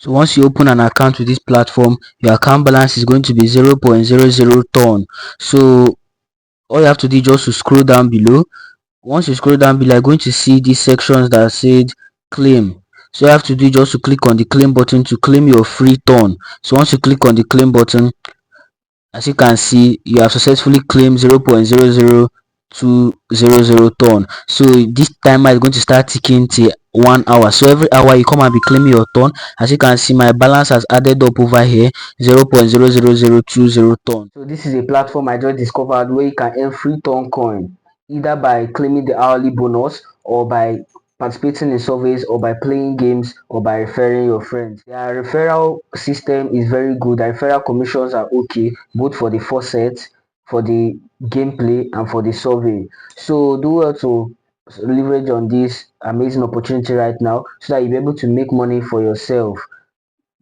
So once you open an account with this platform, your account balance is going to be 0.00 ton. So all you have to do is just to scroll down below. Once you scroll down below, you're going to see these sections that said claim. So you have to do is just to click on the claim button to claim your free ton. So once you click on the claim button, as you can see, you have successfully claimed 0.00200 ton. So this timer is going to start ticking till 1 hour. So every hour you come and be claiming your ton. As you can see, my balance has added up over here, 0.00020 ton. So this is a platform I just discovered where you can earn free ton coin, either by claiming the hourly bonus or by participating in surveys or by playing games or by referring your friends. Their referral system is very good. Their referral commissions are okay, both for the Faucet, for the gameplay, and for the survey. So do well to leverage on this amazing opportunity right now so that you'll be able to make money for yourself.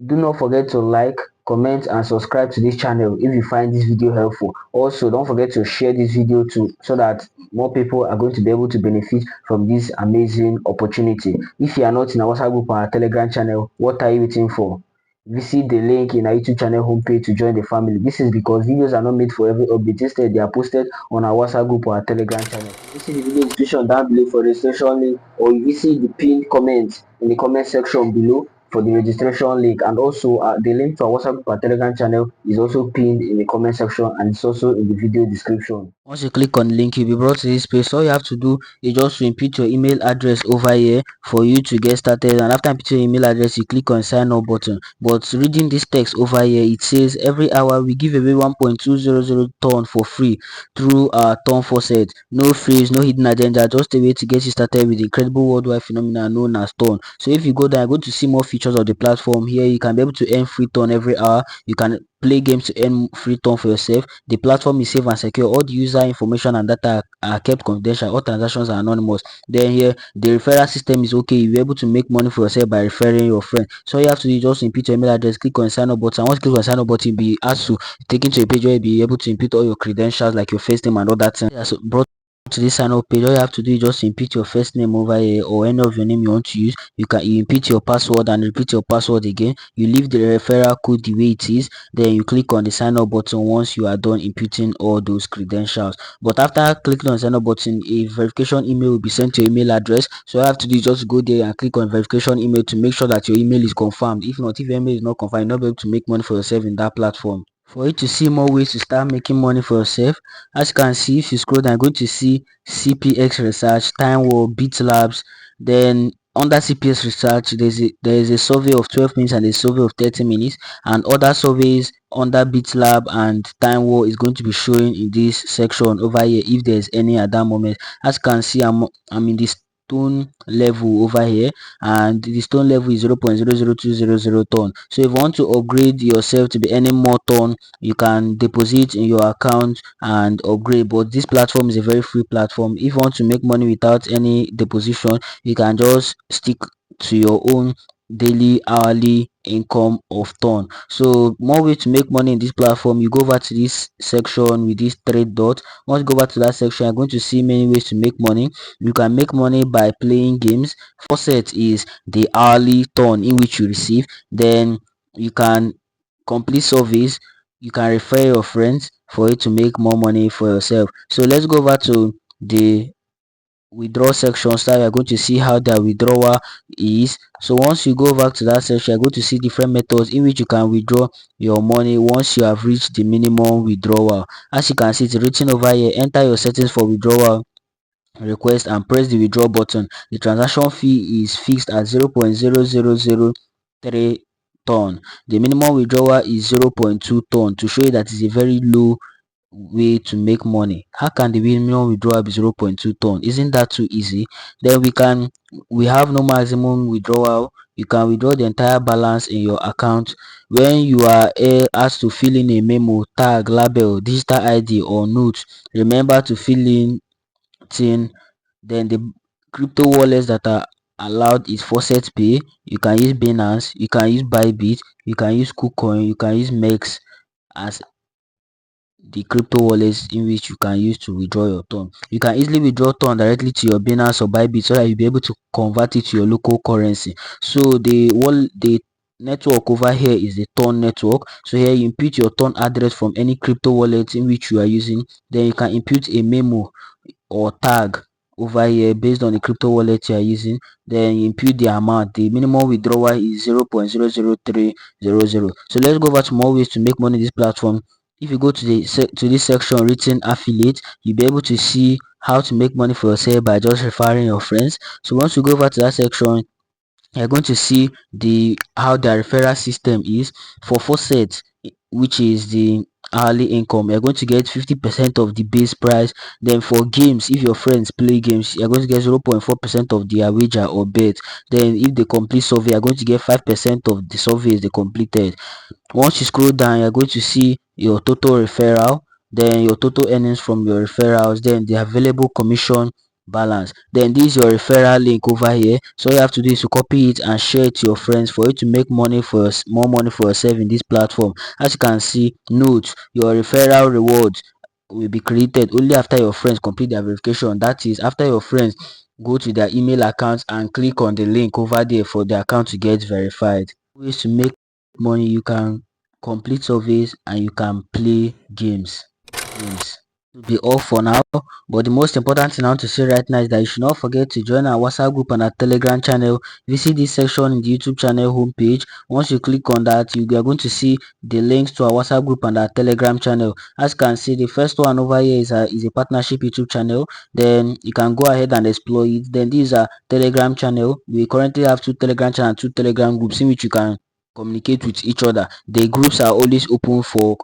Do not forget to like, comment, and subscribe to this channel if you find this video helpful. Also, don't forget to share this video too so that more people are going to be able to benefit from this amazing opportunity. If you are not in our WhatsApp group or our Telegram channel, what are you waiting for? Visit the link in our YouTube channel homepage to join the family. This is because videos are not made for every update. Instead, they are posted on our WhatsApp group or our Telegram channel. Visit the video description down below for the registration link, or you visit the pinned comment in the comment section below for the registration link. And also the link to our WhatsApp group or Telegram channel is also pinned in the comment section, and it's also in the video description. Once you click on the link, you'll be brought to this page. So all you have to do is just to input your email address over here for you to get started. And after inputting your email address, you click on sign up button. But reading this text over here, it says every hour we give away 1.200 ton for free through our ton faucet. No freeze, no hidden agenda, just a way to get you started with the incredible worldwide phenomenon known as ton. So if you go there, go to see more features of the platform. Here you can be able to earn free ton every hour. You can play games to earn free ton for yourself. The platform is safe and secure. All the user information and data are kept confidential. All transactions are anonymous. Then here the referral system is okay. You'll be able to make money for yourself by referring your friend. So all you have to do is just input your email address, click on sign up button. Once you click on sign up button, you'll be asked to take into a page where you'll be able to input all your credentials like your first name and all that thing. Yeah, so brought to this sign up page, all you have to do is just input your first name over here or any of your name you want to use. You input your password and repeat your password again. You leave the referral code the way it is, then you click on the sign up button once you are done inputting all those credentials. But after clicking on the sign up button, a verification email will be sent to your email address. So all you have to do is just go there and click on verification email to make sure that your email is confirmed. If not, if your email is not confirmed, you'll not be able to make money for yourself in that platform. For you to see more ways to start making money for yourself, as you can see, if you scroll down, you're going to see CPX research, time war, beat labs. Then under CPX research, there is a survey of 12 minutes and a survey of 30 minutes, and other surveys under beat lab and time war is going to be showing in this section over here if there's any at that moment. As you can see, I'm in this stone level over here, and the stone level is 0.00200 ton. So if you want to upgrade yourself to be earning more ton, you can deposit in your account and upgrade. But this platform is a very free platform. If you want to make money without any deposition, you can just stick to your own daily hourly income of ton. So more way to make money in this platform, you go over to this section with this three dots. Once you go over to that section, you're going to see many ways to make money. You can make money by playing games. Faucet is the hourly ton in which you receive. Then you can complete surveys, you can refer your friends for you to make more money for yourself. So let's go over to the withdraw section. So we are going to see how the withdrawal is. So once you go back to that section, you're going to see different methods in which you can withdraw your money once you have reached the minimum withdrawal. As you can see, it's written over here. Enter your settings for withdrawal request and press the withdraw button. The transaction fee is fixed at 0.0003 ton. The minimum withdrawal is 0.2 ton to show you that it's a very low way to make money. How can the minimum withdrawal be 0.2 ton? Isn't that too easy? Then we have no maximum withdrawal. You can withdraw the entire balance in your account when you are asked to fill in a memo, tag, label, digital ID or note. Remember to fill in thing. Then the crypto wallets that are allowed is Faucet Pay. You can use Binance, you can use Bybit, you can use KuCoin, you can use Mex as the crypto wallets in which you can use to withdraw your ton. You can easily withdraw ton directly to your Binance or Bybit so that you'll be able to convert it to your local currency. So the network over here is the Ton network. So here you input your Ton address from any crypto wallet in which you are using. Then you can input a memo or tag over here based on the crypto wallet you are using. Then you input the amount. The minimum withdrawal is 0.00300. So let's go over to more ways to make money in this platform. If you go to this section written affiliate, you'll be able to see how to make money for yourself by just referring your friends. So once you go over to that section, you're going to see the how the referral system is for Faucet, which is the hourly income. You're going to get 50% of the base price. Then for games, if your friends play games, you're going to get 0.4% of their wager or bet. Then if they complete survey, you're going to get 5% of the surveys they completed. Once you scroll down, you're going to see your total referral, then your total earnings from your referrals, then the available commission balance. Then this is your referral link over here. So all you have to do is to copy it and share it to your friends for you to make money for more money for yourself in this platform. As you can see, note your referral rewards will be created only after your friends complete their verification. That is, after your friends go to their email accounts and click on the link over there for their account to get verified. Ways to make money: you can complete surveys and you can play games. Will be all for now, but the most important thing I want to say right now is that you should not forget to join our WhatsApp group and our Telegram channel. Visit this section in the YouTube channel homepage. Once you click on that, you are going to see the links to our WhatsApp group and our Telegram channel. As you can see, the first one over here is a partnership YouTube channel. Then you can go ahead and explore it. Then these are Telegram channel. We currently have two Telegram channel and two Telegram groups in which you can communicate with each other. The groups are always open for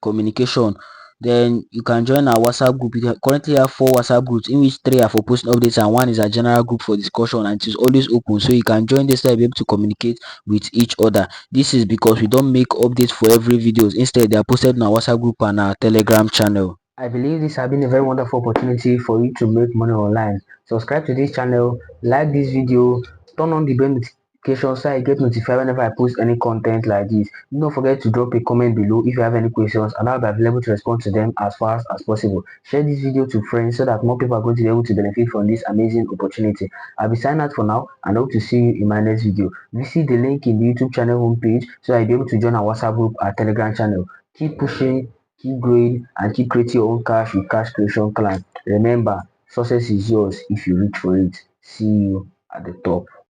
communication. Then you can join our WhatsApp group. We currently have 4 WhatsApp groups in which 3 are for posting updates and 1 is a general group for discussion, and it is always open. So you can join this to be able to communicate with each other. This is because we don't make updates for every videos. Instead, they are posted in our WhatsApp group and our Telegram channel. I believe this has been a very wonderful opportunity for you to make money online. Subscribe to this channel, like this video, turn on the bell notification so I get notified whenever I post any content like this. Don't forget to drop a comment below if you have any questions, and I'll be available to respond to them as fast as possible. Share this video to friends so that more people are going to be able to benefit from this amazing opportunity. I'll be signing out for now and hope to see you in my next video. Visit the link in the YouTube channel homepage so I'll be able to join our WhatsApp group, our Telegram channel. Keep pushing, keep growing, and keep creating your own cash with Cash Creation Clan. Remember, success is yours if you reach for it. See you at the top.